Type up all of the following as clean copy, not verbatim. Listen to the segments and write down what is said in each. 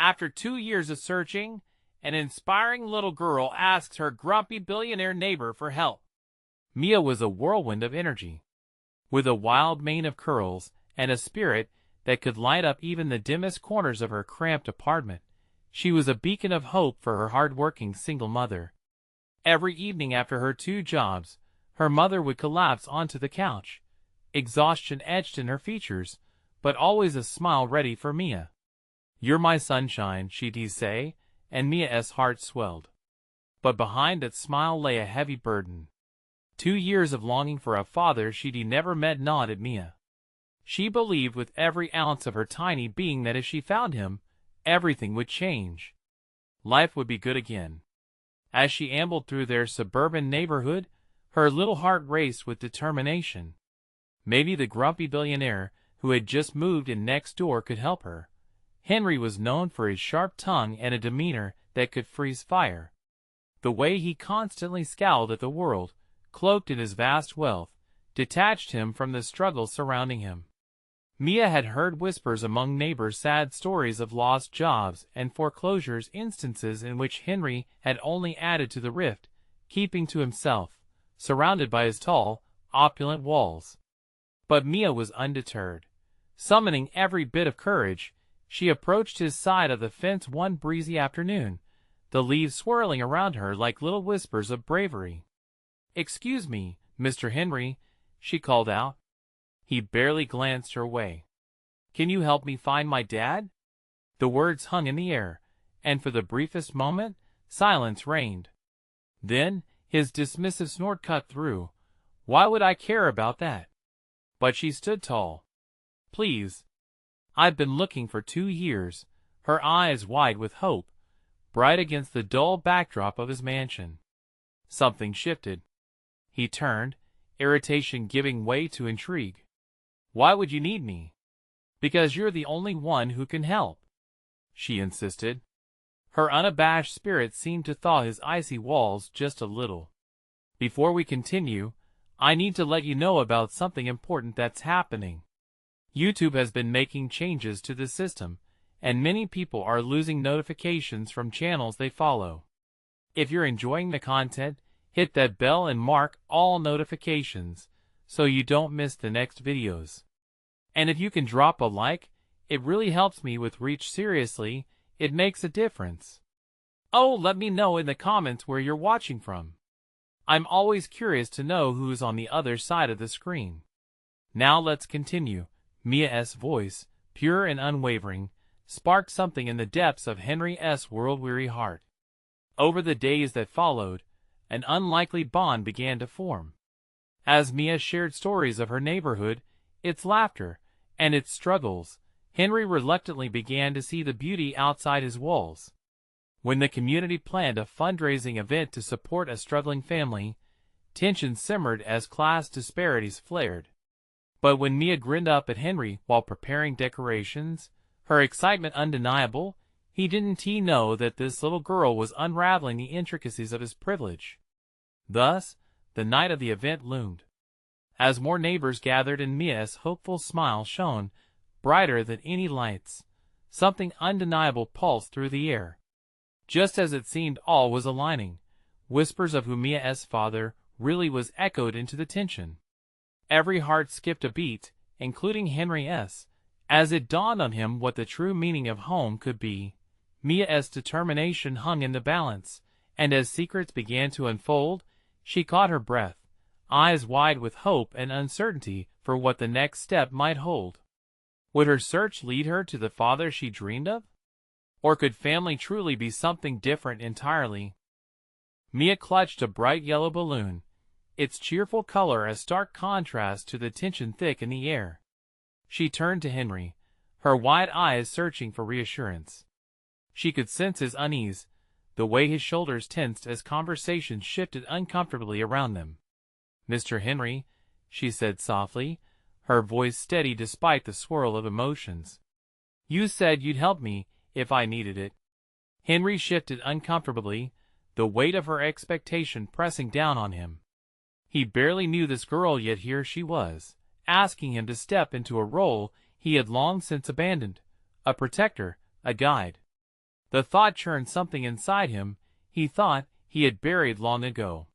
After 2 years of searching, an inspiring little girl asks her grumpy billionaire neighbor for help. Mia was a whirlwind of energy. With a wild mane of curls and a spirit that could light up even the dimmest corners of her cramped apartment, she was a beacon of hope for her hard-working single mother. Every evening after her 2 jobs, her mother would collapse onto the couch, exhaustion etched in her features, but always a smile ready for Mia. "You're my sunshine," she'd say, and Mia's heart swelled. But behind that smile lay a heavy burden. 2 years of longing for a father she'd never met gnawed at Mia. She believed with every ounce of her tiny being that if she found him, everything would change. Life would be good again. As she ambled through their suburban neighborhood, her little heart raced with determination. Maybe the grumpy billionaire who had just moved in next door could help her. Henry was known for his sharp tongue and a demeanor that could freeze fire. The way he constantly scowled at the world, cloaked in his vast wealth, detached him from the struggles surrounding him. Mia had heard whispers among neighbors, sad stories of lost jobs and foreclosures, instances in which Henry had only added to the rift, keeping to himself, surrounded by his tall, opulent walls. But Mia was undeterred. Summoning every bit of courage, she approached his side of the fence one breezy afternoon, the leaves swirling around her like little whispers of bravery. "Excuse me, Mr. Henry," she called out. He barely glanced her way. "Can you help me find my dad?" The words hung in the air, and for the briefest moment, silence reigned. Then, his dismissive snort cut through. "Why would I care about that?" But she stood tall. "Please. I've been looking for 2 years," her eyes wide with hope, bright against the dull backdrop of his mansion. Something shifted. He turned, irritation giving way to intrigue. "Why would you need me?" "Because you're the only one who can help," she insisted. Her unabashed spirit seemed to thaw his icy walls just a little. "Before we continue, I need to let you know about something important that's happening. YouTube has been making changes to the system, and many people are losing notifications from channels they follow. If you're enjoying the content, hit that bell and mark all notifications so you don't miss the next videos. And if you can drop a like, it really helps me with reach. Seriously, it makes a difference. Oh, let me know in the comments where you're watching from. I'm always curious to know who's on the other side of the screen. Now let's continue." Mia's voice, pure and unwavering, sparked something in the depths of Henry's world-weary heart. Over the days that followed, an unlikely bond began to form. As Mia shared stories of her neighborhood, its laughter, and its struggles, Henry reluctantly began to see the beauty outside his walls. When the community planned a fundraising event to support a struggling family, tension simmered as class disparities flared. But when Mia grinned up at Henry while preparing decorations, her excitement undeniable, he didn't know that this little girl was unraveling the intricacies of his privilege. Thus, the night of the event loomed. As more neighbors gathered and Mia's hopeful smile shone brighter than any lights, something undeniable pulsed through the air. Just as it seemed all was aligning, whispers of who Mia's father really was echoed into the tension. Every heart skipped a beat, including Henry's, as it dawned on him what the true meaning of home could be. Mia's determination hung in the balance, and as secrets began to unfold, she caught her breath, eyes wide with hope and uncertainty for what the next step might hold. Would her search lead her to the father she dreamed of? Or could family truly be something different entirely? Mia clutched a bright yellow balloon, its cheerful color a stark contrast to the tension thick in the air. She turned to Henry, her wide eyes searching for reassurance. She could sense his unease, the way his shoulders tensed as conversation shifted uncomfortably around them. "Mr. Henry," she said softly, her voice steady despite the swirl of emotions. "You said you'd help me if I needed it." Henry shifted uncomfortably, the weight of her expectation pressing down on him. He barely knew this girl, yet here she was, asking him to step into a role he had long since abandoned, a protector, a guide. The thought churned something inside him he thought he had buried long ago.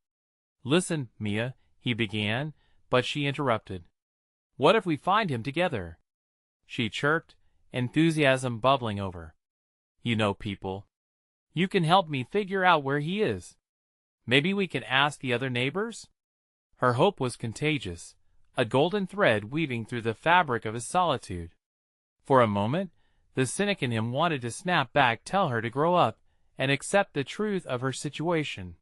"Listen, Mia," he began, but she interrupted. "What if we find him together?" she chirped, enthusiasm bubbling over. "You know people. You can help me figure out where he is. Maybe we can ask the other neighbors?" Her hope was contagious, a golden thread weaving through the fabric of his solitude. For a moment, the cynic in him wanted to snap back, tell her to grow up, and accept the truth of her situation.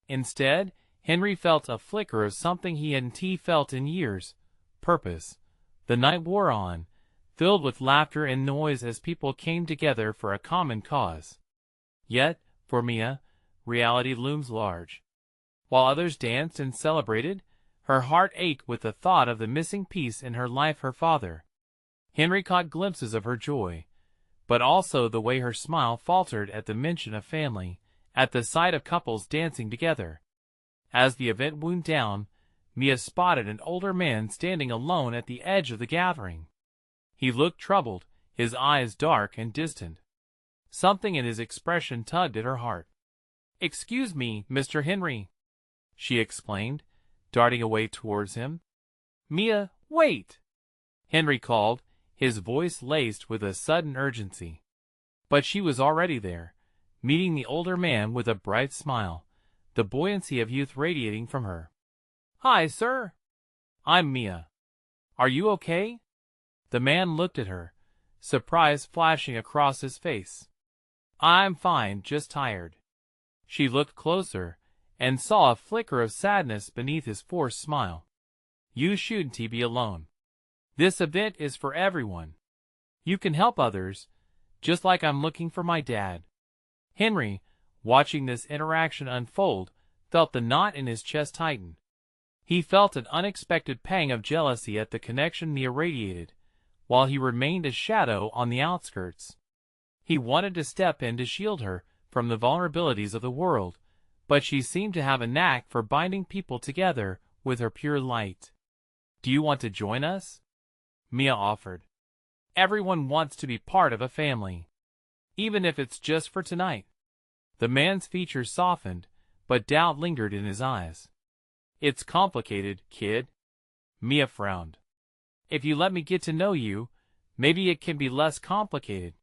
Instead, Henry felt a flicker of something he hadn't felt in years: purpose. The night wore on, filled with laughter and noise as people came together for a common cause. Yet, for Mia, reality looms large. While others danced and celebrated, her heart ached with the thought of the missing piece in her life, her father. Henry caught glimpses of her joy, but also the way her smile faltered at the mention of family, at the sight of couples dancing together. As the event wound down, Mia spotted an older man standing alone at the edge of the gathering. He looked troubled, his eyes dark and distant. Something in his expression tugged at her heart. "Excuse me, Mr. Henry," she exclaimed, darting away towards him. "Mia, wait!" Henry called, his voice laced with a sudden urgency. But she was already there, meeting the older man with a bright smile, the buoyancy of youth radiating from her. "Hi, sir. I'm Mia. Are you okay?" The man looked at her, surprise flashing across his face. "I'm fine, just tired." She looked closer, and saw a flicker of sadness beneath his forced smile. "You shouldn't be alone. This event is for everyone. You can help others, just like I'm looking for my dad." Henry, watching this interaction unfold, felt the knot in his chest tighten. He felt an unexpected pang of jealousy at the connection Mia radiated, while he remained a shadow on the outskirts. He wanted to step in to shield her from the vulnerabilities of the world, but she seemed to have a knack for binding people together with her pure light. "Do you want to join us?" Mia offered. "Everyone wants to be part of a family, even if it's just for tonight." The man's features softened, but doubt lingered in his eyes. "It's complicated, kid." Mia frowned. "If you let me get to know you, maybe it can be less complicated."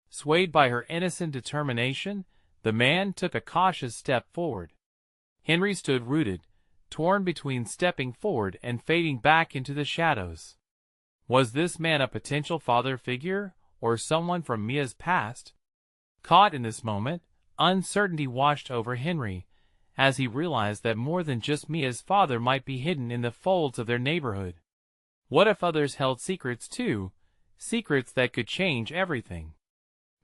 Swayed by her innocent determination, the man took a cautious step forward. Henry stood rooted, torn between stepping forward and fading back into the shadows. Was this man a potential father figure, or someone from Mia's past? Caught in this moment, uncertainty washed over Henry, as he realized that more than just Mia's father might be hidden in the folds of their neighborhood. What if others held secrets too, secrets that could change everything?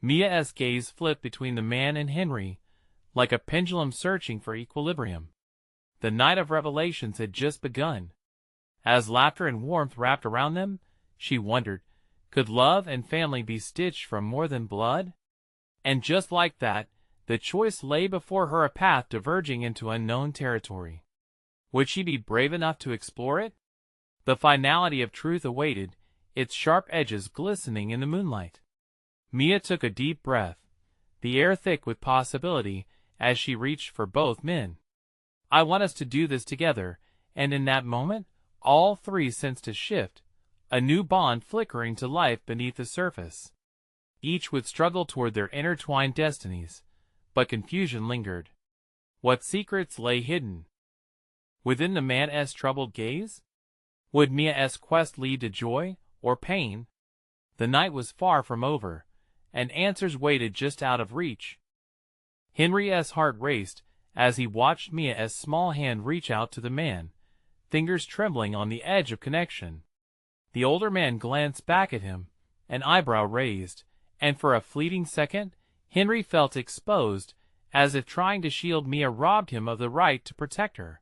Mia's gaze flipped between the man and Henry, like a pendulum searching for equilibrium. The night of revelations had just begun. As laughter and warmth wrapped around them, she wondered, could love and family be stitched from more than blood? And just like that, the choice lay before her, a path diverging into unknown territory. Would she be brave enough to explore it? The finality of truth awaited, its sharp edges glistening in the moonlight. Mia took a deep breath, the air thick with possibility, as she reached for both men. "I want us to do this together," and in that moment, all three sensed a shift, a new bond flickering to life beneath the surface. Each would struggle toward their intertwined destinies, but confusion lingered. What secrets lay hidden within the man's troubled gaze? Would Mia's quest lead to joy or pain? The night was far from over, and answers waited just out of reach. Henry's heart raced as he watched Mia's small hand reach out to the man, fingers trembling on the edge of connection. The older man glanced back at him, an eyebrow raised, and for a fleeting second, Henry felt exposed, as if trying to shield Mia robbed him of the right to protect her.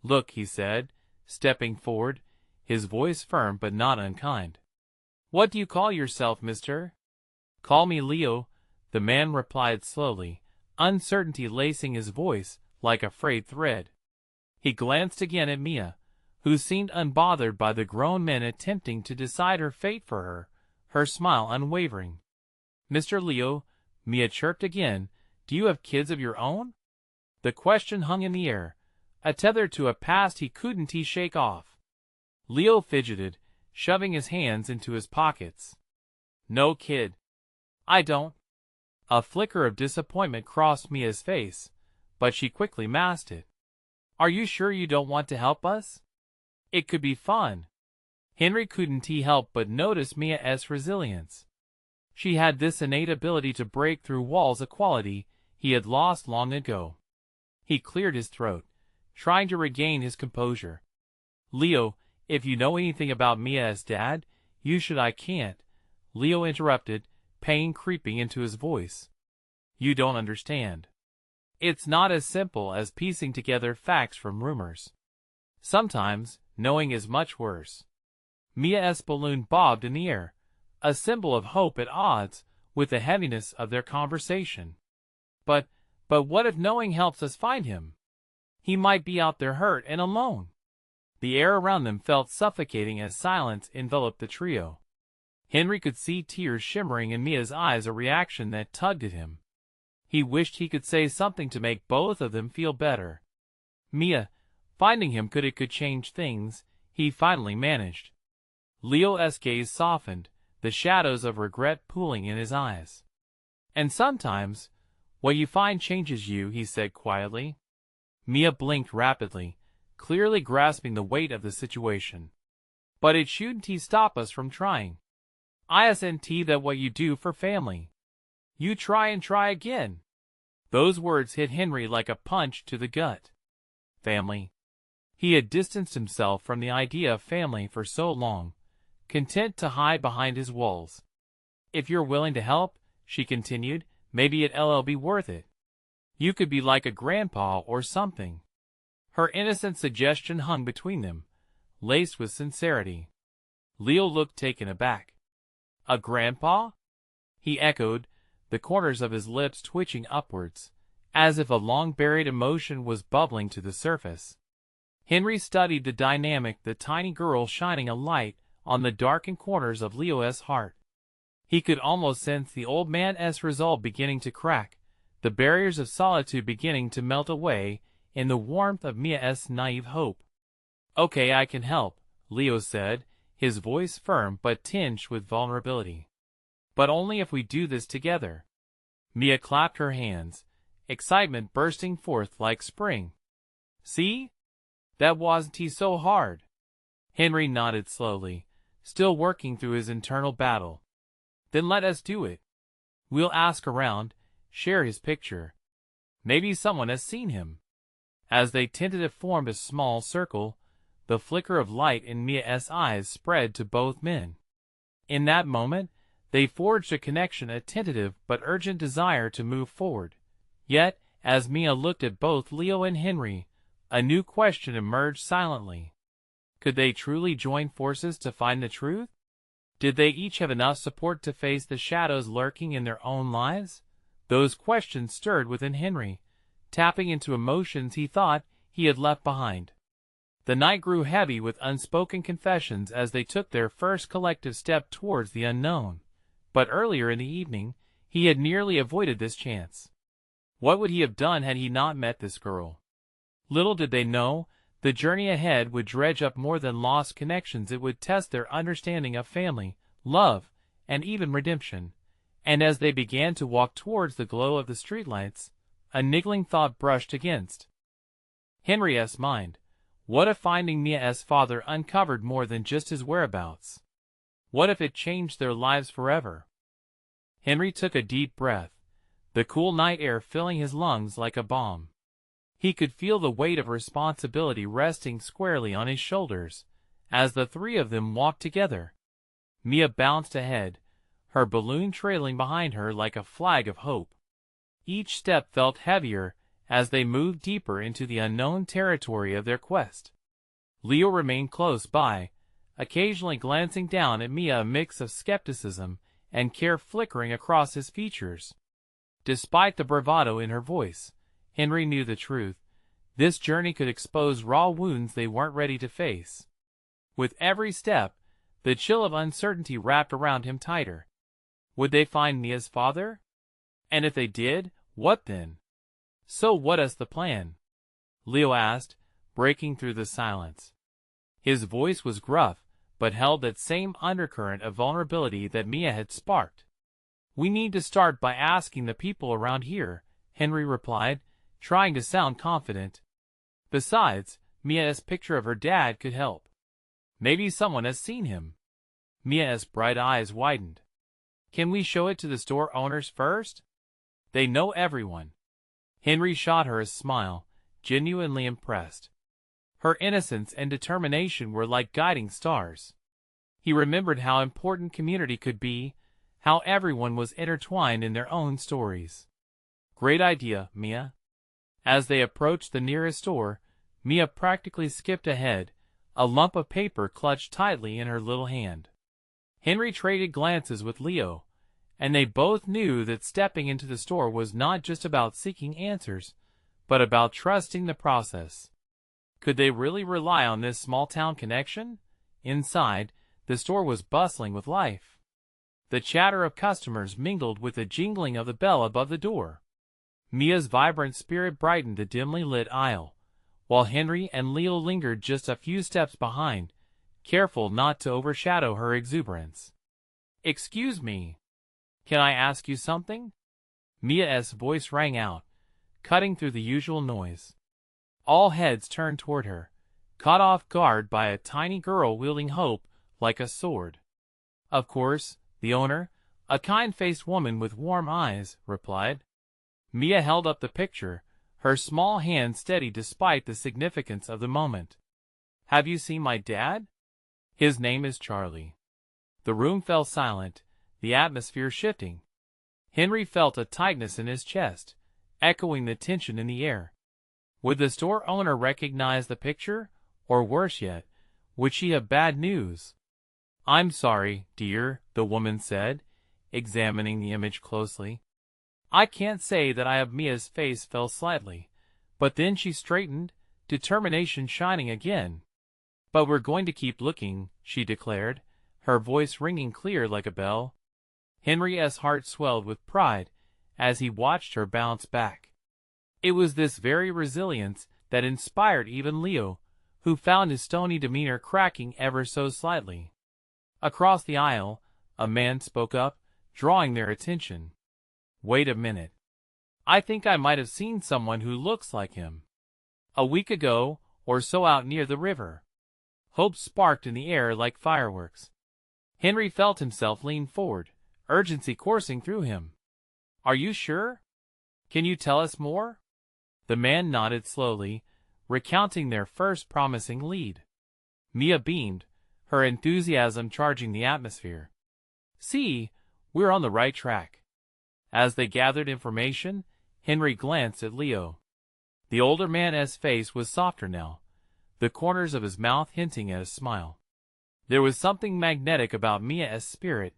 "Look," he said, stepping forward, his voice firm but not unkind. "What do you call yourself, mister?" "Call me Leo," the man replied slowly, uncertainty lacing his voice like a frayed thread. He glanced again at Mia, who seemed unbothered by the grown men attempting to decide her fate for her, her smile unwavering. "Mr. Leo, Mia chirped again. Do you have kids of your own? The question hung in the air, tethered to a past he couldn't shake off. Leo fidgeted, shoving his hands into his pockets. No kid. I don't. A flicker of disappointment crossed Mia's face, but she quickly masked it. Are you sure you don't want to help us? It could be fun. Henry couldn't help but notice Mia's resilience. She had this innate ability to break through walls, a quality he had lost long ago. He cleared his throat, trying to regain his composure. Leo, if you know anything about Mia's dad, you should. I can't, Leo interrupted, pain creeping into his voice. You don't understand. It's not as simple as piecing together facts from rumors. Sometimes, knowing is much worse. Mia's balloon bobbed in the air, a symbol of hope at odds with the heaviness of their conversation. But what if knowing helps us find him? He might be out there hurt and alone. The air around them felt suffocating as silence enveloped the trio. Henry could see tears shimmering in Mia's eyes, a reaction that tugged at him. He wished he could say something to make both of them feel better. Mia, finding him could change things, he finally managed. Leo's gaze softened, the shadows of regret pooling in his eyes. And sometimes, what you find changes you, he said quietly. Mia blinked rapidly, clearly grasping the weight of the situation. But it shouldn't stop us from trying. Isn't that what you do for family? You try and try again. Those words hit Henry like a punch to the gut. Family. He had distanced himself from the idea of family for so long, content to hide behind his walls. If you're willing to help, she continued, maybe it'll be worth it. You could be like a grandpa or something. Her innocent suggestion hung between them, laced with sincerity. Leo looked taken aback. A grandpa? He echoed, the corners of his lips twitching upwards, as if a long-buried emotion was bubbling to the surface. Henry studied the dynamic, the tiny girl shining a light on the darkened corners of Leo's heart. He could almost sense the old man's resolve beginning to crack, the barriers of solitude beginning to melt away in the warmth of Mia's naive hope. Okay, I can help, Leo said, his voice firm but tinged with vulnerability. But only if we do this together. Mia clapped her hands, excitement bursting forth like spring. See? That wasn't so hard. Henry nodded slowly, still working through his internal battle. Then let us do it. We'll ask around, share his picture. Maybe someone has seen him. As they tentatively formed a small circle, the flicker of light in Mia's eyes spread to both men. In that moment, they forged a connection, a tentative but urgent desire to move forward. Yet, as Mia looked at both Leo and Henry, a new question emerged silently. Could they truly join forces to find the truth? Did they each have enough support to face the shadows lurking in their own lives? Those questions stirred within Henry, tapping into emotions he thought he had left behind. The night grew heavy with unspoken confessions as they took their first collective step towards the unknown. But earlier in the evening, he had nearly avoided this chance. What would he have done had he not met this girl? Little did they know, the journey ahead would dredge up more than lost connections. It would test their understanding of family, love, and even redemption. And as they began to walk towards the glow of the streetlights, a niggling thought brushed against Henry's mind. What if finding Mia's father uncovered more than just his whereabouts? What if it changed their lives forever? Henry took a deep breath, the cool night air filling his lungs like a balm. He could feel the weight of responsibility resting squarely on his shoulders as the three of them walked together. Mia bounced ahead, her balloon trailing behind her like a flag of hope. Each step felt heavier as they moved deeper into the unknown territory of their quest. Leo remained close by, occasionally glancing down at Mia, a mix of skepticism and care flickering across his features. Despite the bravado in her voice, Henry knew the truth. This journey could expose raw wounds they weren't ready to face. With every step, the chill of uncertainty wrapped around him tighter. Would they find Mia's father? And if they did, what then? So what is the plan? Leo asked, breaking through the silence. His voice was gruff, but held that same undercurrent of vulnerability that Mia had sparked. We need to start by asking the people around here, Henry replied, trying to sound confident. Besides, Mia's picture of her dad could help. Maybe someone has seen him. Mia's bright eyes widened. Can we show it to the store owners first? They know everyone. Henry shot her a smile, genuinely impressed. Her innocence and determination were like guiding stars. He remembered how important community could be, how everyone was intertwined in their own stories. Great idea, Mia. As they approached the nearest store, Mia practically skipped ahead, a lump of paper clutched tightly in her little hand. Henry traded glances with Leo, and they both knew that stepping into the store was not just about seeking answers, but about trusting the process. Could they really rely on this small-town connection? Inside, the store was bustling with life. The chatter of customers mingled with the jingling of the bell above the door. Mia's vibrant spirit brightened the dimly lit aisle, while Henry and Leo lingered just a few steps behind, careful not to overshadow her exuberance. "Excuse me. Can I ask you something?" Mia's voice rang out, cutting through the usual noise. All heads turned toward her, caught off guard by a tiny girl wielding hope like a sword. Of course, the owner, a kind-faced woman with warm eyes, replied. Mia held up the picture, her small hand steady despite the significance of the moment. "Have you seen my dad? His name is Charlie." The room fell silent, the atmosphere shifting. Henry felt a tightness in his chest, echoing the tension in the air. Would the store owner recognize the picture, or worse yet, would she have bad news? "I'm sorry, dear," the woman said, examining the image closely. "I can't say that I have." Mia's face fell slightly, but then she straightened, determination shining again. "But we're going to keep looking," she declared, her voice ringing clear like a bell. Henry's heart swelled with pride as he watched her bounce back. It was this very resilience that inspired even Leo, who found his stony demeanor cracking ever so slightly. Across the aisle, a man spoke up, drawing their attention. "Wait a minute. I think I might have seen someone who looks like him. A week ago, or so out near the river." Hope sparked in the air like fireworks. Henry felt himself lean forward, urgency coursing through him. "Are you sure? Can you tell us more?" The man nodded slowly, recounting their first promising lead. Mia beamed, her enthusiasm charging the atmosphere. "See, we're on the right track." As they gathered information, Henry glanced at Leo. The older man's face was softer now, the corners of his mouth hinting at a smile. There was something magnetic about Mia's spirit,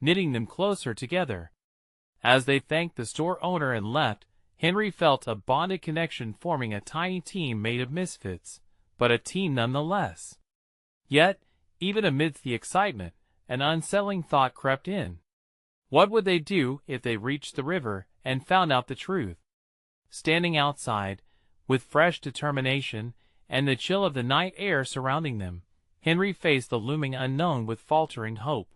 knitting them closer together. As they thanked the store owner and left, Henry felt a bonded connection forming a tiny team made of misfits, but a team nonetheless. Yet, even amidst the excitement, an unsettling thought crept in. What would they do if they reached the river and found out the truth? Standing outside, with fresh determination and the chill of the night air surrounding them, Henry faced the looming unknown with faltering hope.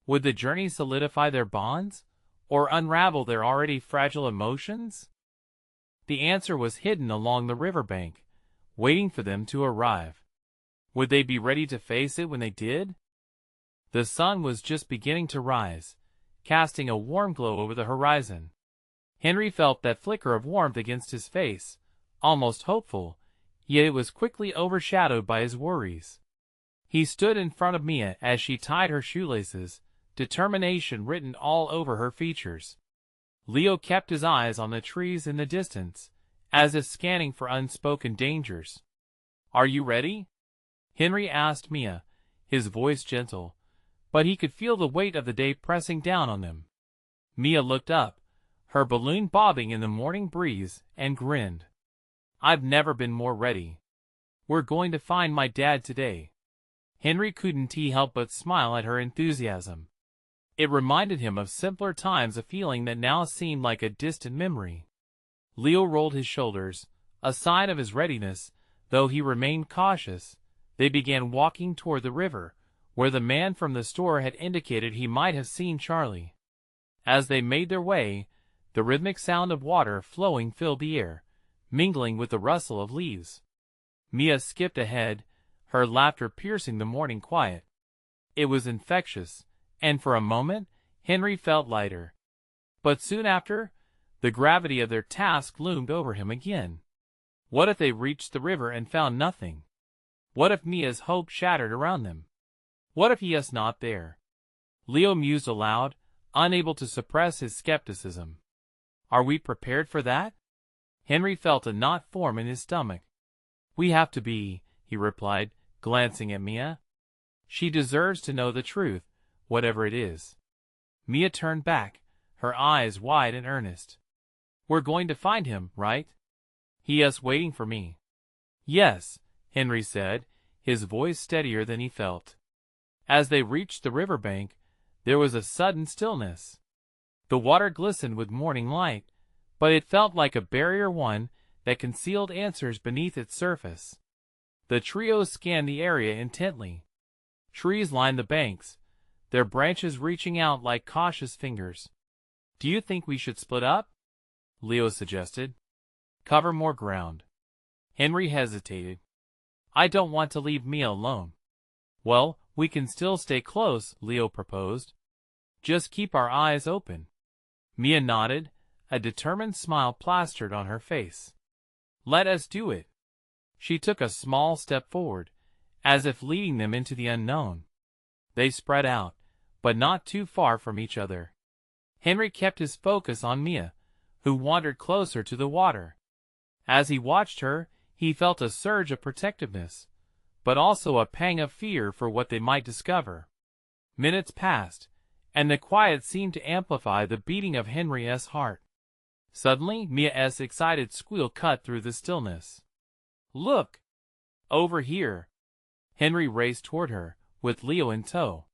Would the journey solidify their bonds, or unravel their already fragile emotions? The answer was hidden along the riverbank, waiting for them to arrive. Would they be ready to face it when they did? The sun was just beginning to rise, casting a warm glow over the horizon. Henry felt that flicker of warmth against his face, almost hopeful, yet it was quickly overshadowed by his worries. He stood in front of Mia as she tied her shoelaces, determination written all over her features. Leo kept his eyes on the trees in the distance, as if scanning for unspoken dangers. "Are you ready?" Henry asked Mia, his voice gentle, but he could feel the weight of the day pressing down on them. Mia looked up, her balloon bobbing in the morning breeze, and grinned. "I've never been more ready. We're going to find my dad today." Henry couldn't help but smile at her enthusiasm. It reminded him of simpler times, a feeling that now seemed like a distant memory. Leo rolled his shoulders, a sign of his readiness, though he remained cautious. They began walking toward the river, where the man from the store had indicated he might have seen Charlie. As they made their way, the rhythmic sound of water flowing filled the air, mingling with the rustle of leaves. Mia skipped ahead, her laughter piercing the morning quiet. It was infectious, and for a moment, Henry felt lighter. But soon after, the gravity of their task loomed over him again. What if they reached the river and found nothing? What if Mia's hope shattered around them? What if he was not there? Leo mused aloud, unable to suppress his skepticism. Are we prepared for that? Henry felt a knot form in his stomach. We have to be, he replied, glancing at Mia. She deserves to know the truth, whatever it is. Mia turned back, her eyes wide and earnest. We're going to find him, right? He is waiting for me. Yes, Henry said, his voice steadier than he felt. As they reached the riverbank, there was a sudden stillness. The water glistened with morning light, but it felt like a barrier, one that concealed answers beneath its surface. The trio scanned the area intently. Trees lined the banks, their branches reaching out like cautious fingers. Do you think we should split up? Leo suggested. Cover more ground. Henry hesitated. I don't want to leave Mia alone. Well, we can still stay close, Leo proposed. Just keep our eyes open. Mia nodded, a determined smile plastered on her face. Let us do it. She took a small step forward, as if leading them into the unknown. They spread out, but not too far from each other. Henry kept his focus on Mia, who wandered closer to the water. As he watched her, he felt a surge of protectiveness, but also a pang of fear for what they might discover. Minutes passed, and the quiet seemed to amplify the beating of Henry's heart. Suddenly, Mia's excited squeal cut through the stillness. Look! Over here! Henry raced toward her, with Leo in tow.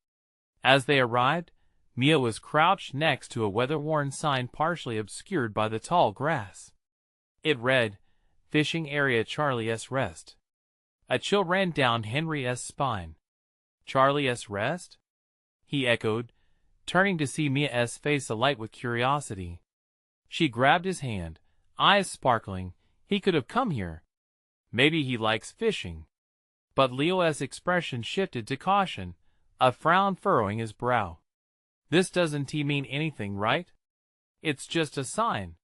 As they arrived, Mia was crouched next to a weather-worn sign partially obscured by the tall grass. It read, Fishing Area Charlie's Rest. A chill ran down Henry's spine. Charlie's Rest? He echoed, turning to see Mia's face alight with curiosity. She grabbed his hand, eyes sparkling. He could have come here. Maybe he likes fishing. But Leo's expression shifted to caution, a frown furrowing his brow. This doesn't mean anything, right? It's just a sign.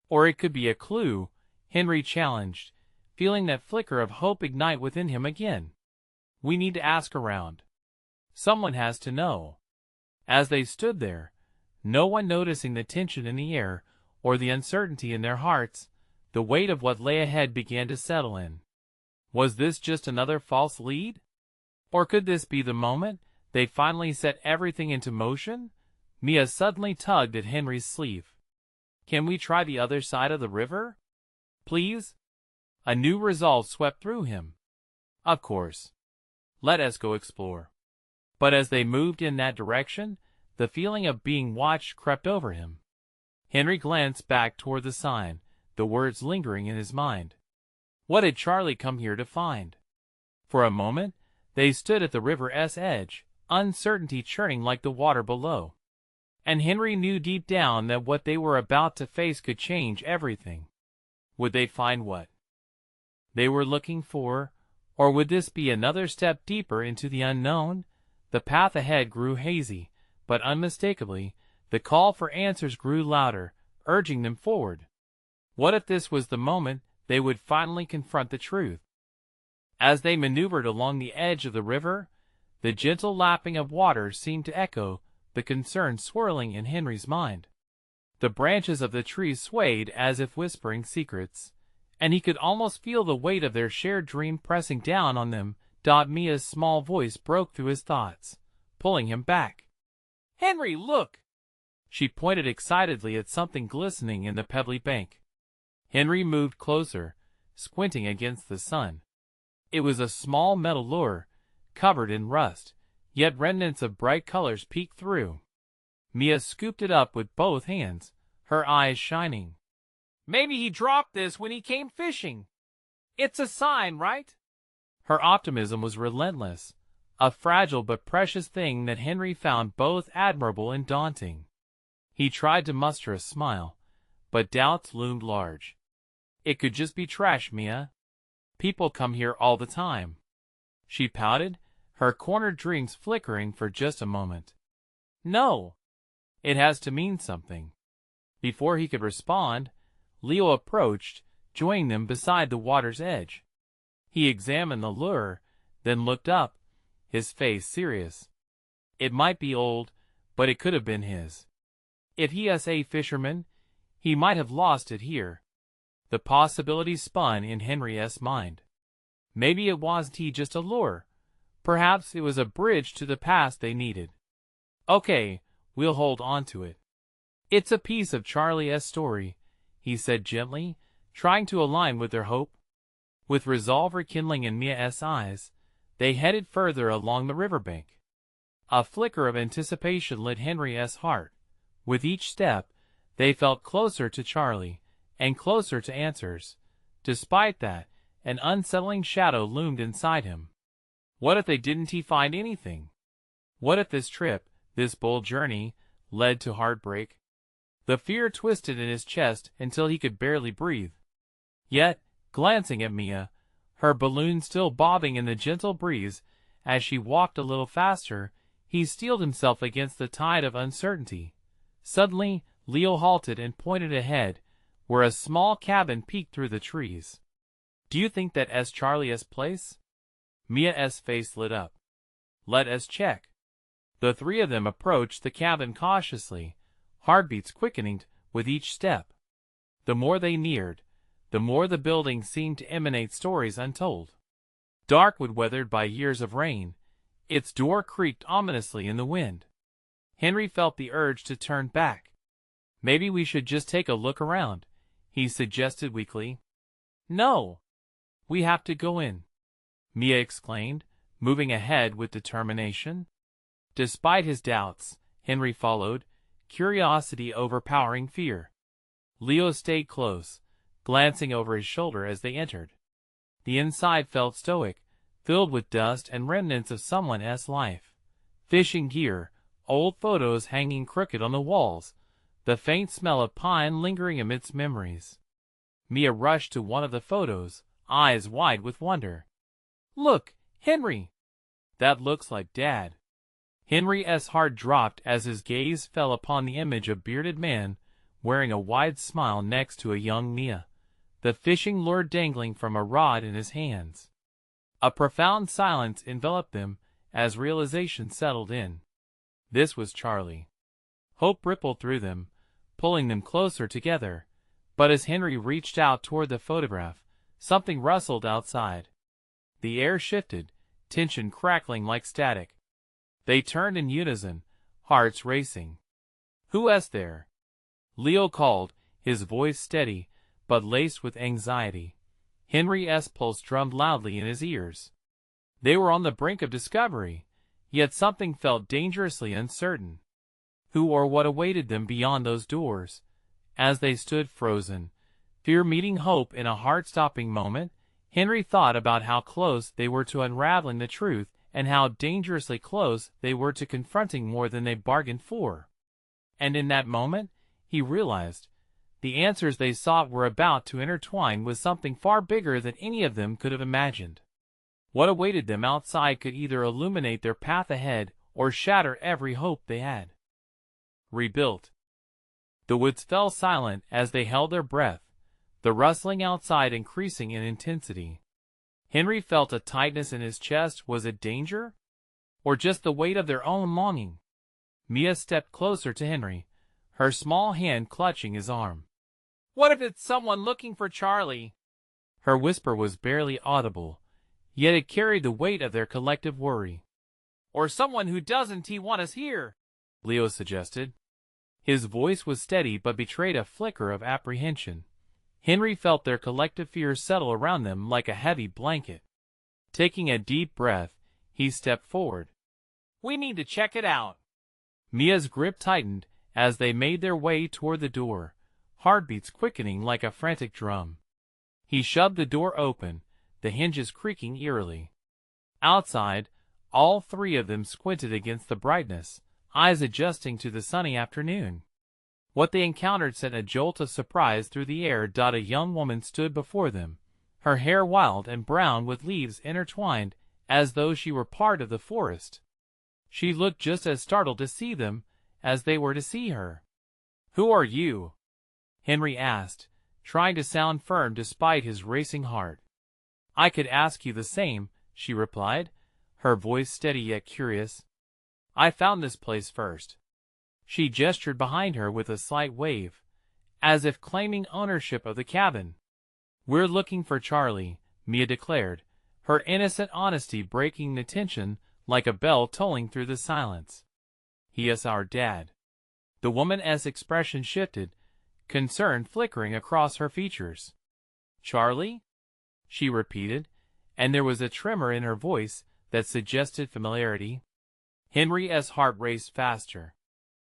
Or it could be a clue, Henry challenged, feeling that flicker of hope ignite within him again. We need to ask around. Someone has to know. As they stood there, no one noticing the tension in the air or the uncertainty in their hearts, the weight of what lay ahead began to settle in. Was this just another false lead? Or could this be the moment they finally set everything into motion? Mia suddenly tugged at Henry's sleeve. Can we try the other side of the river? Please? A new resolve swept through him. Of course. Let us go explore. But as they moved in that direction, the feeling of being watched crept over him. Henry glanced back toward the sign, the words lingering in his mind. What had Charlie come here to find? For a moment, they stood at the river's edge, uncertainty churning like the water below. And Henry knew deep down that what they were about to face could change everything. Would they find what they were looking for, or would this be another step deeper into the unknown? The path ahead grew hazy, but unmistakably, the call for answers grew louder, urging them forward. What if this was the moment they would finally confront the truth? As they maneuvered along the edge of the river, the gentle lapping of water seemed to echo the concern swirling in Henry's mind. The branches of the trees swayed as if whispering secrets, and he could almost feel the weight of their shared dream pressing down on them. Mia's small voice broke through his thoughts, pulling him back. Henry, look! She pointed excitedly at something glistening in the pebbly bank. Henry moved closer, squinting against the sun. It was a small metal lure, covered in rust, yet remnants of bright colors peeked through. Mia scooped it up with both hands, her eyes shining. Maybe he dropped this when he came fishing. It's a sign, right? Her optimism was relentless, a fragile but precious thing that Henry found both admirable and daunting. He tried to muster a smile, but doubts loomed large. It could just be trash, Mia. People come here all the time. She pouted, her cornered dreams flickering for just a moment. No. It has to mean something. Before he could respond, Leo approached, joining them beside the water's edge. He examined the lure, then looked up, his face serious. It might be old, but it could have been his. If he is a fisherman, he might have lost it here. The possibility spun in Henry's mind. Maybe it wasn't just a lure. Perhaps it was a bridge to the past they needed. Okay, we'll hold on to it. It's a piece of Charlie's story, he said gently, trying to align with their hope. With resolve rekindling in Mia's eyes, they headed further along the riverbank. A flicker of anticipation lit Henry's heart. With each step, they felt closer to Charlie, and closer to answers. Despite that, an unsettling shadow loomed inside him. What if they didn't find anything? What if this trip, this bold journey, led to heartbreak? The fear twisted in his chest until he could barely breathe. Yet, glancing at Mia, her balloon still bobbing in the gentle breeze, as she walked a little faster, he steeled himself against the tide of uncertainty. Suddenly, Leo halted and pointed ahead, where a small cabin peeked through the trees. Do you think that is Charlie's place? Mia's face lit up. Let us check. The three of them approached the cabin cautiously, heartbeats quickening with each step. The more they neared, the more the building seemed to emanate stories untold. Dark wood weathered by years of rain, its door creaked ominously in the wind. Henry felt the urge to turn back. Maybe we should just take a look around, he suggested weakly. No. We have to go in, Mia exclaimed, moving ahead with determination. Despite his doubts, Henry followed, curiosity overpowering fear. Leo stayed close, glancing over his shoulder as they entered. The inside felt stoic, filled with dust and remnants of someone's life. Fishing gear, old photos hanging crooked on the walls, the faint smell of pine lingering amidst memories. Mia rushed to one of the photos, eyes wide with wonder. Look, Henry! That looks like Dad. Henry's heart dropped as his gaze fell upon the image of a bearded man wearing a wide smile next to a young Mia, the fishing lure dangling from a rod in his hands. A profound silence enveloped them as realization settled in. This was Charlie. Hope rippled through them, pulling them closer together, but as Henry reached out toward the photograph, something rustled outside. The air shifted, tension crackling like static. They turned in unison, hearts racing. Who is there? Leo called, his voice steady, but laced with anxiety. Henry's pulse drummed loudly in his ears. They were on the brink of discovery, yet something felt dangerously uncertain. Who or what awaited them beyond those doors? As they stood frozen, fear meeting hope in a heart-stopping moment, Henry thought about how close they were to unraveling the truth and how dangerously close they were to confronting more than they bargained for. And in that moment, he realized the answers they sought were about to intertwine with something far bigger than any of them could have imagined. What awaited them outside could either illuminate their path ahead or shatter every hope they had. Rebuilt. The woods fell silent as they held their breath, the rustling outside increasing in intensity. Henry felt a tightness in his chest. Was it danger? Or just the weight of their own longing? Mia stepped closer to Henry, her small hand clutching his arm. What if it's someone looking for Charlie? Her whisper was barely audible, yet it carried the weight of their collective worry. Or someone who doesn't want us here, Leo suggested. His voice was steady but betrayed a flicker of apprehension. Henry felt their collective fear settle around them like a heavy blanket. Taking a deep breath, he stepped forward. We need to check it out. Mia's grip tightened as they made their way toward the door, heartbeats quickening like a frantic drum. He shoved the door open, the hinges creaking eerily. Outside, all three of them squinted against the brightness, eyes adjusting to the sunny afternoon. What they encountered sent a jolt of surprise through the air. A young woman stood before them, her hair wild and brown with leaves intertwined, as though she were part of the forest. She looked just as startled to see them as they were to see her. "Who are you?" Henry asked, trying to sound firm despite his racing heart. "I could ask you the same," she replied, her voice steady yet curious. "I found this place first." She gestured behind her with a slight wave, as if claiming ownership of the cabin. "We're looking for Charlie," Mia declared, her innocent honesty breaking the tension like a bell tolling through the silence. "He is our dad." The woman's expression shifted, concern flickering across her features. "Charlie?" she repeated, and there was a tremor in her voice that suggested familiarity. Henry's heart raced faster.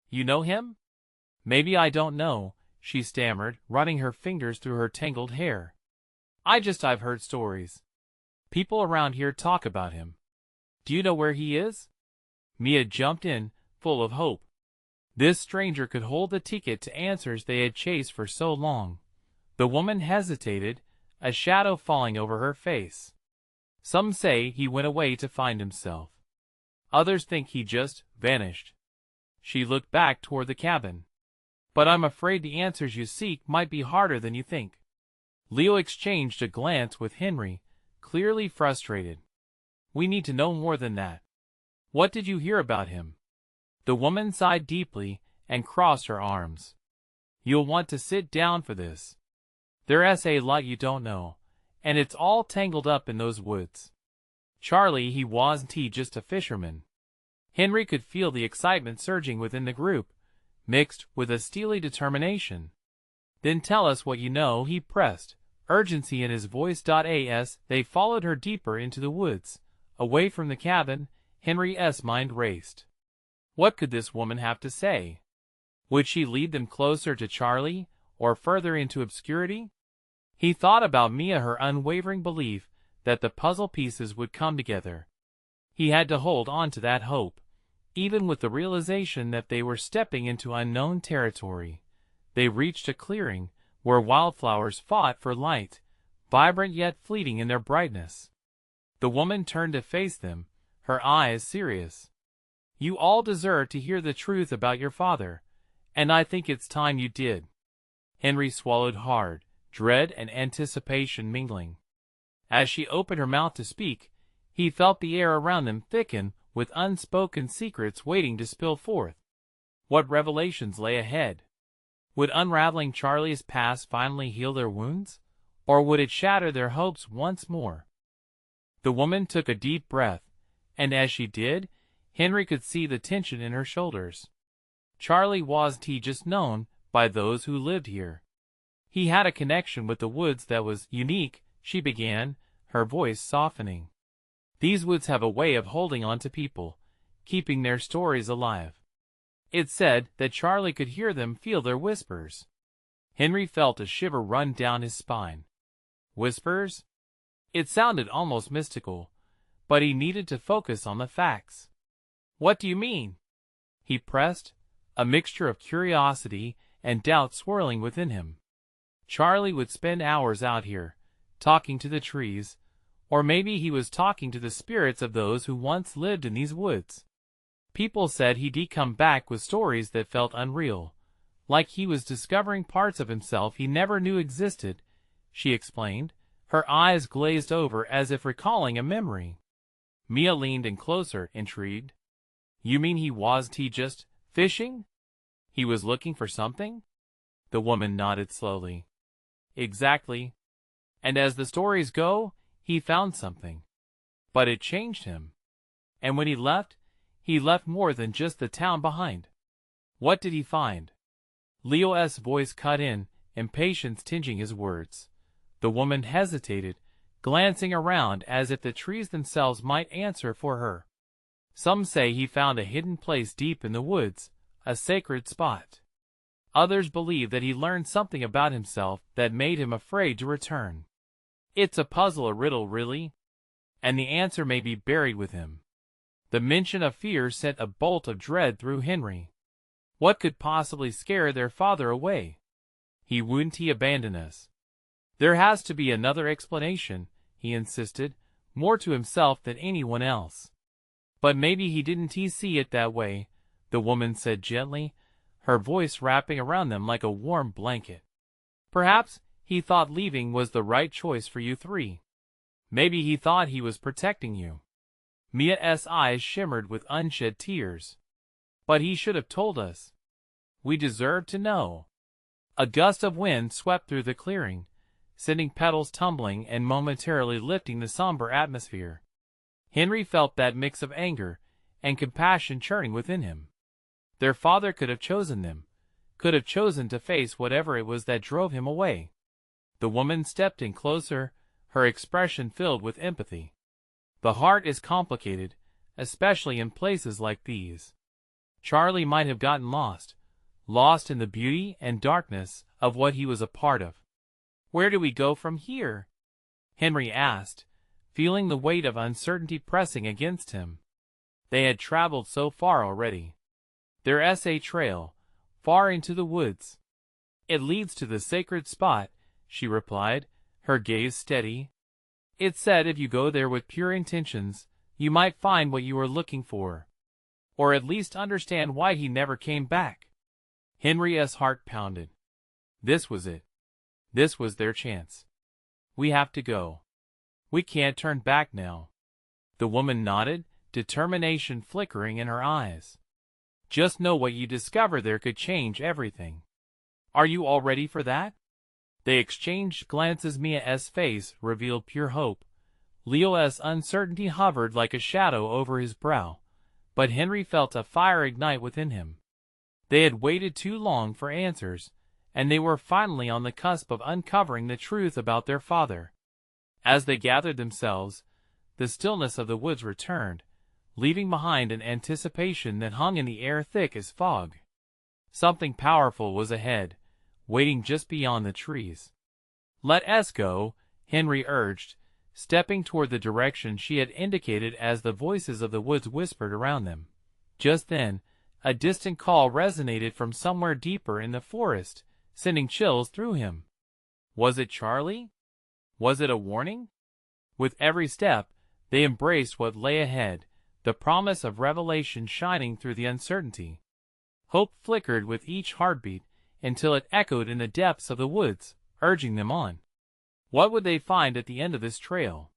"You know him?" "Maybe I don't know," she stammered, running her fingers through her tangled hair. I've heard stories. People around here talk about him." "Do you know where he is?" Mia jumped in, full of hope. This stranger could hold the ticket to answers they had chased for so long. The woman hesitated, a shadow falling over her face. "Some say he went away to find himself. Others think he just vanished." She looked back toward the cabin. "But I'm afraid the answers you seek might be harder than you think." Leo exchanged a glance with Henry, clearly frustrated. "We need to know more than that. What did you hear about him?" The woman sighed deeply and crossed her arms. "You'll want to sit down for this. There's a lot you don't know, and it's all tangled up in those woods. Charlie, he wasn't just a fisherman." Henry could feel the excitement surging within the group, mixed with a steely determination. "Then tell us what you know," he pressed, urgency in his voice. As they followed her deeper into the woods, away from the cabin, Henry's mind raced. What could this woman have to say? Would she lead them closer to Charlie, or further into obscurity? He thought about Mia, her unwavering belief that the puzzle pieces would come together. He had to hold on to that hope, even with the realization that they were stepping into unknown territory. They reached a clearing where wildflowers fought for light, vibrant yet fleeting in their brightness. The woman turned to face them, her eyes serious. "You all deserve to hear the truth about your father, and I think it's time you did." Henry swallowed hard, dread and anticipation mingling. As she opened her mouth to speak, he felt the air around them thicken with unspoken secrets waiting to spill forth. What revelations lay ahead? Would unraveling Charlie's past finally heal their wounds, or would it shatter their hopes once more? The woman took a deep breath, and as she did, Henry could see the tension in her shoulders. Charlie wasn't just known by those who lived here. He had a connection with the woods that was unique, she began, her voice softening. "These woods have a way of holding on to people, keeping their stories alive." It said that Charlie could hear them, feel their whispers. Henry felt a shiver run down his spine. Whispers? It sounded almost mystical, but he needed to focus on the facts. "What do you mean?" he pressed, a mixture of curiosity and doubt swirling within him. Charlie would spend hours out here, talking to the trees, or maybe he was talking to the spirits of those who once lived in these woods. People said he'd come back with stories that felt unreal, like he was discovering parts of himself he never knew existed, she explained, her eyes glazed over as if recalling a memory. Mia leaned in closer, intrigued. "You mean he wasn't just fishing? He was looking for something?" The woman nodded slowly. "Exactly. And as the stories go, he found something. But it changed him. And when he left more than just the town behind." "What did he find?" Leo's voice cut in, impatience tinging his words. The woman hesitated, glancing around as if the trees themselves might answer for her. "Some say he found a hidden place deep in the woods, a sacred spot. Others believe that he learned something about himself that made him afraid to return. It's a puzzle, a riddle, really, and the answer may be buried with him. The mention of fear sent a bolt of dread through Henry. What could possibly scare their father away? Wouldn't he abandon us? There has to be another explanation, he insisted, more to himself than anyone else. But maybe he didn't see it that way, the woman said gently, her voice wrapping around them like a warm blanket. Perhaps he thought leaving was the right choice for you three. Maybe he thought he was protecting you. Mia's eyes shimmered with unshed tears. But he should have told us. We deserve to know. A gust of wind swept through the clearing, sending petals tumbling and momentarily lifting the somber atmosphere. Henry felt that mix of anger and compassion churning within him. Their father could have chosen them, could have chosen to face whatever it was that drove him away. The woman stepped in closer, her expression filled with empathy. The heart is complicated, especially in places like these. Charlie might have gotten lost in the beauty and darkness of what he was a part of. Where do we go from here? Henry asked, feeling the weight of uncertainty pressing against him. They had traveled so far already. There's a trail, far into the woods. It leads to the sacred spot, she replied, her gaze steady. It said if you go there with pure intentions, you might find what you were looking for. Or at least understand why he never came back. Henry's heart pounded. This was it. This was their chance. We have to go. We can't turn back now. The woman nodded, determination flickering in her eyes. Just know what you discover there could change everything. Are you all ready for that? They exchanged glances. Mia's face revealed pure hope. Leo's uncertainty hovered like a shadow over his brow, but Henry felt a fire ignite within him. They had waited too long for answers, and they were finally on the cusp of uncovering the truth about their father. As they gathered themselves, the stillness of the woods returned, leaving behind an anticipation that hung in the air thick as fog. Something powerful was ahead, waiting just beyond the trees. Let us go, Henry urged, stepping toward the direction she had indicated as the voices of the woods whispered around them. Just then, a distant call resonated from somewhere deeper in the forest, sending chills through him. Was it Charlie? Was it a warning? With every step, they embraced what lay ahead, the promise of revelation shining through the uncertainty. Hope flickered with each heartbeat until it echoed in the depths of the woods, urging them on. What would they find at the end of this trail?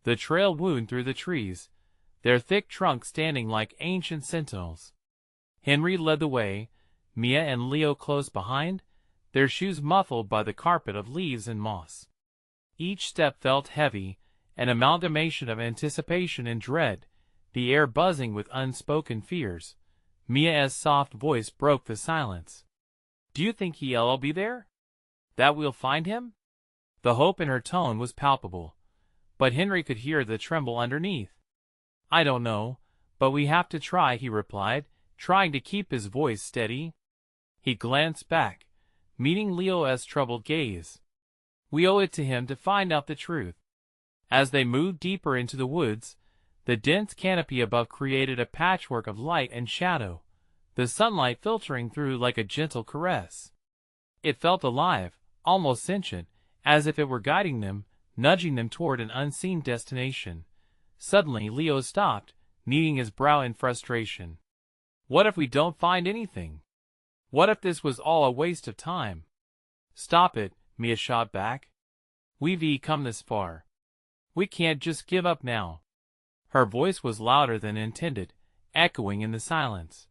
The trail wound through the trees, their thick trunks standing like ancient sentinels. Henry led the way, Mia and Leo close behind, their shoes muffled by the carpet of leaves and moss. Each step felt heavy, an amalgamation of anticipation and dread, the air buzzing with unspoken fears. Mia's soft voice broke the silence. Do you think he'll be there? That we'll find him? The hope in her tone was palpable, but Henry could hear the tremble underneath. I don't know, but we have to try, he replied, trying to keep his voice steady. He glanced back, meeting Leo's troubled gaze. We owe it to him to find out the truth. As they moved deeper into the woods, the dense canopy above created a patchwork of light and shadow, the sunlight filtering through like a gentle caress. It felt alive, almost sentient, as if it were guiding them, nudging them toward an unseen destination. Suddenly Leo stopped, kneading his brow in frustration. What if we don't find anything? What if this was all a waste of time? Stop it, Mia shot back. We've come this far. We can't just give up now. Her voice was louder than intended, echoing in the silence.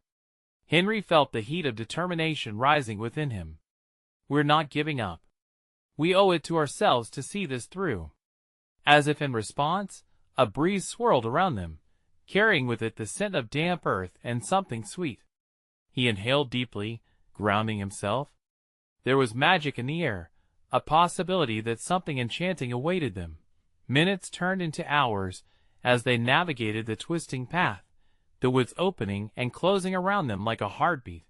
Henry felt the heat of determination rising within him. We're not giving up. We owe it to ourselves to see this through. As if in response, a breeze swirled around them, carrying with it the scent of damp earth and something sweet. He inhaled deeply, grounding himself. There was magic in the air, a possibility that something enchanting awaited them. Minutes turned into hours as they navigated the twisting path, the woods opening and closing around them like a heartbeat.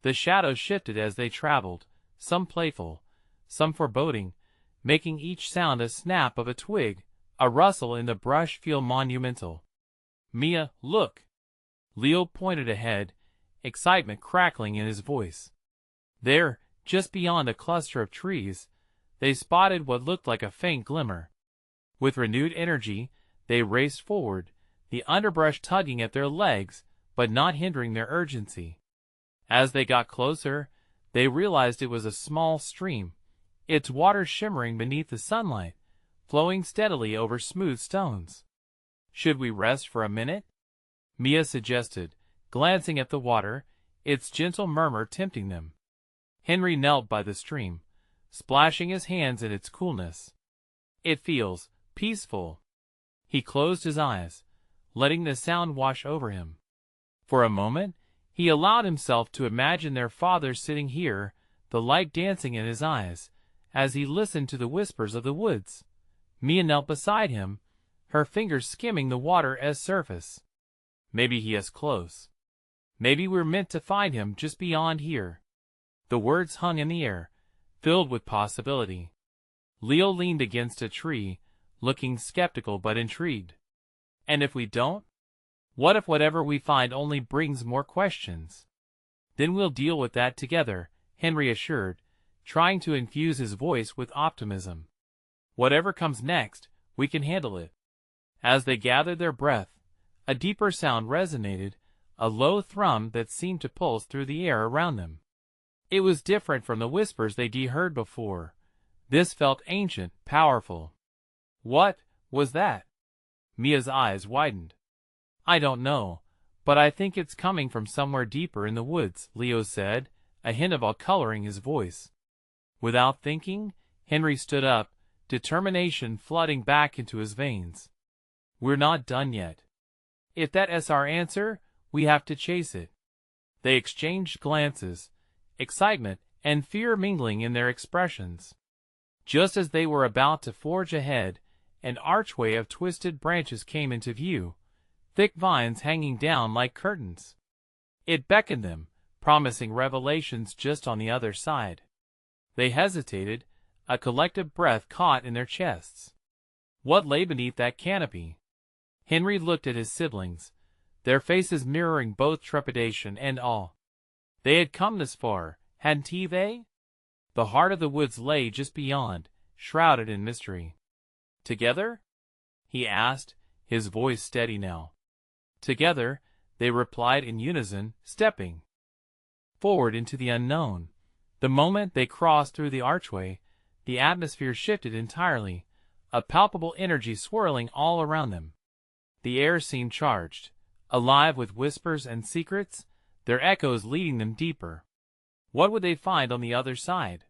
The shadows shifted as they traveled, some playful, some foreboding, making each sound a snap of a twig, a rustle in the brush feel monumental. "Mia, look!" Leo pointed ahead, excitement crackling in his voice. There, just beyond a cluster of trees, they spotted what looked like a faint glimmer. With renewed energy, they raced forward, the underbrush tugging at their legs, but not hindering their urgency. As they got closer, they realized it was a small stream, its water shimmering beneath the sunlight, flowing steadily over smooth stones. "Should we rest for a minute?" Mia suggested, glancing at the water, its gentle murmur tempting them. Henry knelt by the stream, splashing his hands in its coolness. "It feels peaceful." He closed his eyes, letting the sound wash over him. For a moment, he allowed himself to imagine their father sitting here, the light dancing in his eyes, as he listened to the whispers of the woods. Mia knelt beside him, her fingers skimming the water as surface. "Maybe he is close. Maybe we're meant to find him just beyond here." The words hung in the air, filled with possibility. Leo leaned against a tree, looking skeptical but intrigued. "And if we don't? What if whatever we find only brings more questions?" "Then we'll deal with that together," Henry assured, trying to infuse his voice with optimism. "Whatever comes next, we can handle it." As they gathered their breath, a deeper sound resonated, a low thrum that seemed to pulse through the air around them. It was different from the whispers they'd heard before. This felt ancient, powerful. "What was that?" Mia's eyes widened. "I don't know, but I think it's coming from somewhere deeper in the woods," Leo said, a hint of awe coloring his voice. Without thinking, Henry stood up, determination flooding back into his veins. "We're not done yet. If that is our answer, we have to chase it." They exchanged glances, excitement and fear mingling in their expressions. Just as they were about to forge ahead, an archway of twisted branches came into view, thick vines hanging down like curtains. It beckoned them, promising revelations just on the other side. They hesitated, a collective breath caught in their chests. What lay beneath that canopy? Henry looked at his siblings, their faces mirroring both trepidation and awe. They had come this far, hadn't they? The heart of the woods lay just beyond, shrouded in mystery. "Together?" he asked, his voice steady now. "Together," they replied in unison, stepping forward into the unknown. The moment they crossed through the archway, the atmosphere shifted entirely, a palpable energy swirling all around them. The air seemed charged, alive with whispers and secrets, their echoes leading them deeper. What would they find on the other side?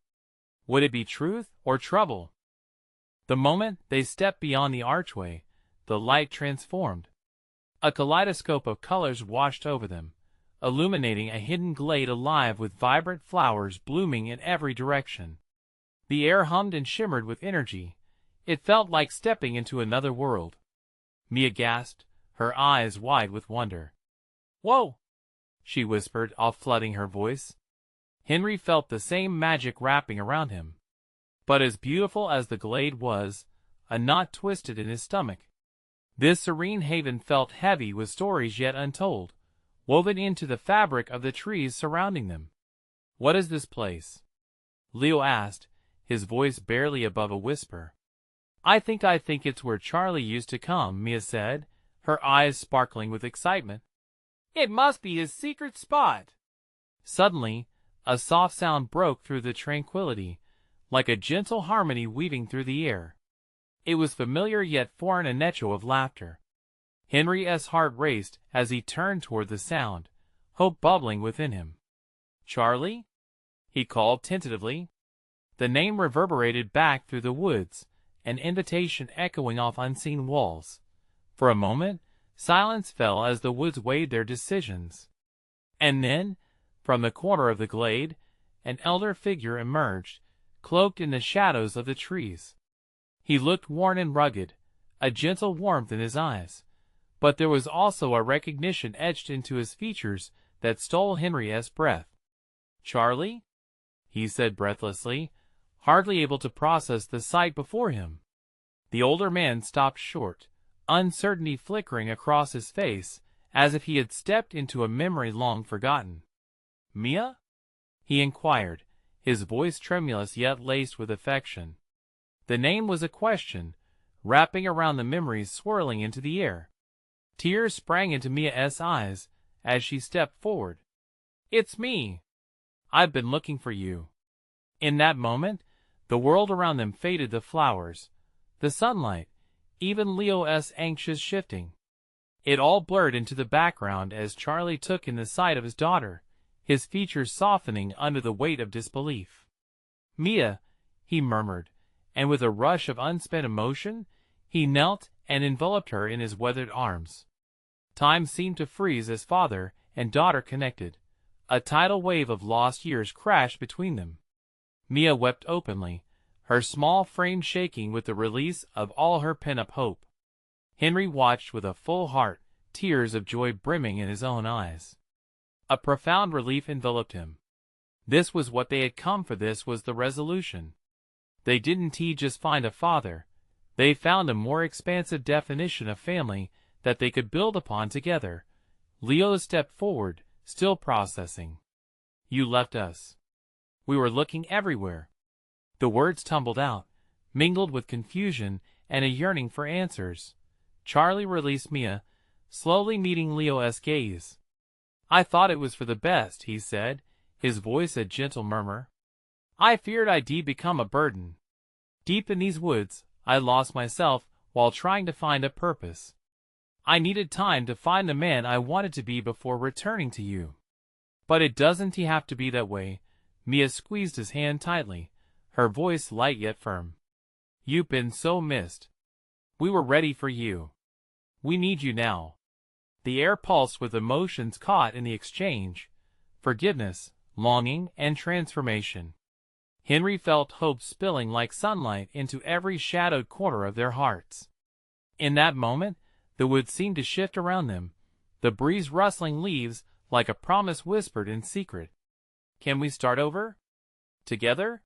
Would it be truth or trouble? The moment they stepped beyond the archway, the light transformed. A kaleidoscope of colors washed over them, illuminating a hidden glade alive with vibrant flowers blooming in every direction. The air hummed and shimmered with energy. It felt like stepping into another world. Mia gasped, her eyes wide with wonder. "Whoa!" she whispered, all flooding her voice. Henry felt the same magic wrapping around him. But as beautiful as the glade was, a knot twisted in his stomach. This serene haven felt heavy with stories yet untold, woven into the fabric of the trees surrounding them. "What is this place?" Leo asked, his voice barely above a whisper. I think it's where Charlie used to come," Mia said, her eyes sparkling with excitement. "It must be his secret spot." Suddenly, a soft sound broke through the tranquility, like a gentle harmony weaving through the air. It was familiar yet foreign, an echo of laughter. Henry's heart raced as he turned toward the sound, hope bubbling within him. "Charlie?" he called tentatively. The name reverberated back through the woods, an invitation echoing off unseen walls. For a moment, silence fell as the woods weighed their decisions. And then, from the corner of the glade, an elder figure emerged, cloaked in the shadows of the trees. He looked worn and rugged, a gentle warmth in his eyes, but there was also a recognition etched into his features that stole Henry's breath. "Charlie?" he said breathlessly, hardly able to process the sight before him. The older man stopped short, uncertainty flickering across his face, as if he had stepped into a memory long forgotten. "Mia?" he inquired, his voice tremulous yet laced with affection. The name was a question, wrapping around the memories swirling into the air. Tears sprang into Mia's eyes as she stepped forward. "It's me. I've been looking for you." In that moment, the world around them faded, the flowers, the sunlight, even Leo's anxious shifting. It all blurred into the background as Charlie took in the sight of his daughter, his features softening under the weight of disbelief. "Mia," he murmured, and with a rush of unspent emotion, he knelt and enveloped her in his weathered arms. Time seemed to freeze as father and daughter connected. A tidal wave of lost years crashed between them. Mia wept openly, her small frame shaking with the release of all her pent-up hope. Henry watched with a full heart, tears of joy brimming in his own eyes. A profound relief enveloped him. This was what they had come for, this was the resolution. They didn't just find a father, they found a more expansive definition of family that they could build upon together. Leo stepped forward, still processing. "You left us. We were looking everywhere." The words tumbled out, mingled with confusion and a yearning for answers. Charlie released Mia, slowly meeting Leo's gaze. "I thought it was for the best," he said, his voice a gentle murmur. "I feared I'd become a burden. Deep in these woods, I lost myself while trying to find a purpose. I needed time to find the man I wanted to be before returning to you." "But it doesn't have to be that way." Mia squeezed his hand tightly, her voice light yet firm. "You've been so missed. We were ready for you. We need you now." The air pulsed with emotions caught in the exchange: forgiveness, longing, and transformation. Henry felt hope spilling like sunlight into every shadowed corner of their hearts. In that moment, the woods seemed to shift around them, the breeze rustling leaves like a promise whispered in secret. "Can we start over? Together?"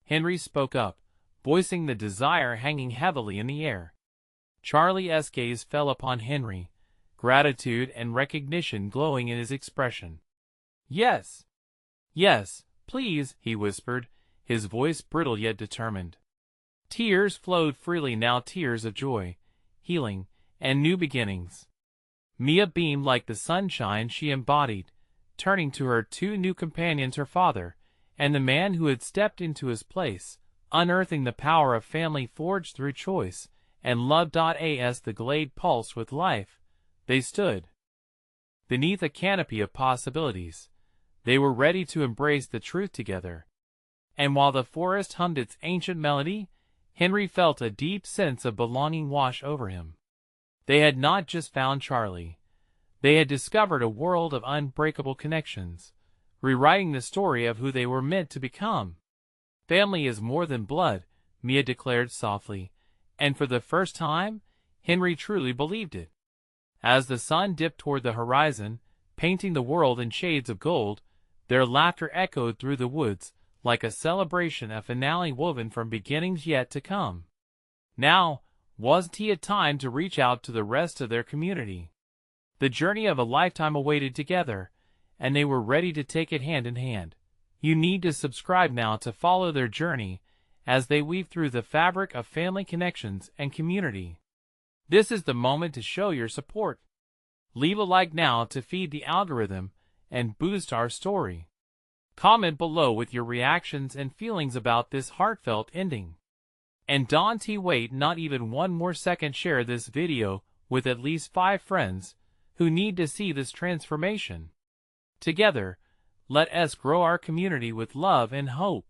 Henry spoke up, voicing the desire hanging heavily in the air. Charlie's gaze fell upon Henry, gratitude and recognition glowing in his expression. "Yes. Yes, please," he whispered, his voice brittle yet determined. Tears flowed freely now, tears of joy, healing, and new beginnings. Mia beamed like the sunshine she embodied, turning to her two new companions, her father, and the man who had stepped into his place, unearthing the power of family forged through choice, and love. As the glade pulsed with life, they stood beneath a canopy of possibilities. They were ready to embrace the truth together. And while the forest hummed its ancient melody, Henry felt a deep sense of belonging wash over him. They had not just found Charlie. They had discovered a world of unbreakable connections, rewriting the story of who they were meant to become. "Family is more than blood," Mia declared softly, and for the first time, Henry truly believed it. As the sun dipped toward the horizon, painting the world in shades of gold, their laughter echoed through the woods, like a celebration, a finale woven from beginnings yet to come. Now, wasn't it time to reach out to the rest of their community? The journey of a lifetime awaited together, and they were ready to take it hand in hand. You need to subscribe now to follow their journey as they weave through the fabric of family connections and community. This is the moment to show your support. Leave a like now to feed the algorithm and boost our story. Comment below with your reactions and feelings about this heartfelt ending. And don't wait not even one more second, share this video with at least 5 friends who need to see this transformation. Together, let us grow our community with love and hope.